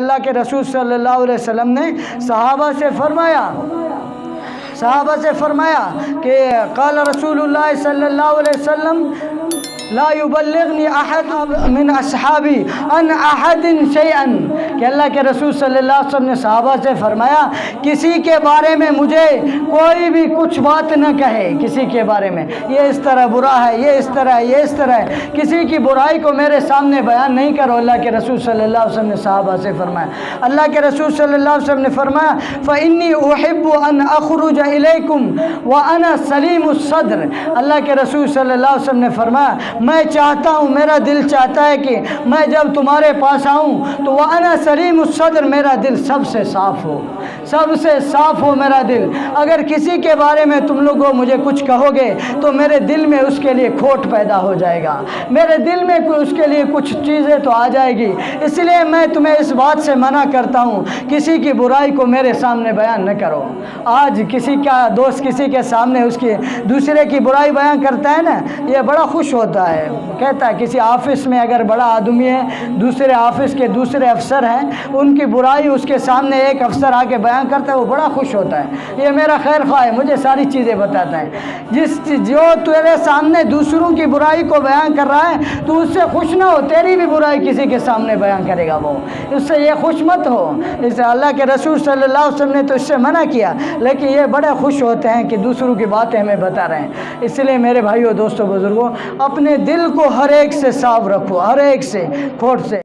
اللہ کے رسول صلی اللہ علیہ وسلم نے صحابہ سے فرمایا کہ قال رسول اللہ صلی اللہ علیہ وسلم لا يبلغني احد من اصحابی عن احد شیئا، کہ اللہ کے رسول صلی اللہ علیہ وسلم نے صحابہ سے فرمایا کسی کے بارے میں مجھے کوئی بھی کچھ بات نہ کہے، کسی کے بارے میں یہ اس طرح برا ہے، یہ اس طرح ہے، یہ اس طرح ہے، کسی کی برائی کو میرے سامنے بیان نہیں کرو۔ اللہ کے رسول صلی اللہ علیہ وسلم نے صحابہ سے فرمایا۔ اللہ کے رسول صلی اللہ علیہ وسلم نے فرمایا فإنی احب ان اخرج الیکم وانا سلیم الصدر، اللہ کے رسول صلی اللہ علیہ وسلم نے فرمایا میں چاہتا ہوں، میرا دل چاہتا ہے کہ میں جب تمہارے پاس آؤں تو وَأَنَا سَلِيمُ الصَّدْرِ، میرا دل سب سے صاف ہو، سب سے صاف ہو میرا دل۔ اگر کسی کے بارے میں تم لوگوں مجھے کچھ کہو گے تو میرے دل میں اس کے لیے کھوٹ پیدا ہو جائے گا، میرے دل میں اس کے لیے کچھ چیزیں تو آ جائے گی، اس لیے میں تمہیں اس بات سے منع کرتا ہوں کسی کی برائی کو میرے سامنے بیان نہ کرو۔ آج کسی کا دوست کسی کے سامنے اس کی دوسرے کی برائی بیان کرتا ہے نا، یہ بڑا خوش ہوتا ہے، کہتا ہے کسی آفس میں اگر بڑا آدمی ہے، دوسرے آفس کے دوسرے افسر ہیں، ان کی برائی اس کے سامنے ایک افسر آ کے بیان کرتا ہے، وہ بڑا خوش ہوتا ہے، یہ میرا خیر خواہ ہے، مجھے ساری چیزیں بتاتا ہے۔ جو تیرے سامنے دوسروں کی برائی کو بیان کر رہا ہے تو اس سے خوش نہ ہو، تیری بھی برائی کسی کے سامنے بیان کرے گا وہ، اس سے یہ خوش مت ہو۔ اس سے اللہ کے رسول صلی اللہ علیہ وسلم نے تو اس سے منع کیا، لیکن یہ بڑے خوش ہوتے ہیں کہ دوسروں کی باتیں ہمیں بتا رہے ہیں۔ اس لیے میرے بھائیوں، دوستوں، بزرگوں، اپنے دل کو ہر ایک سے صاف رکھو، ہر ایک سے کھوٹ سے۔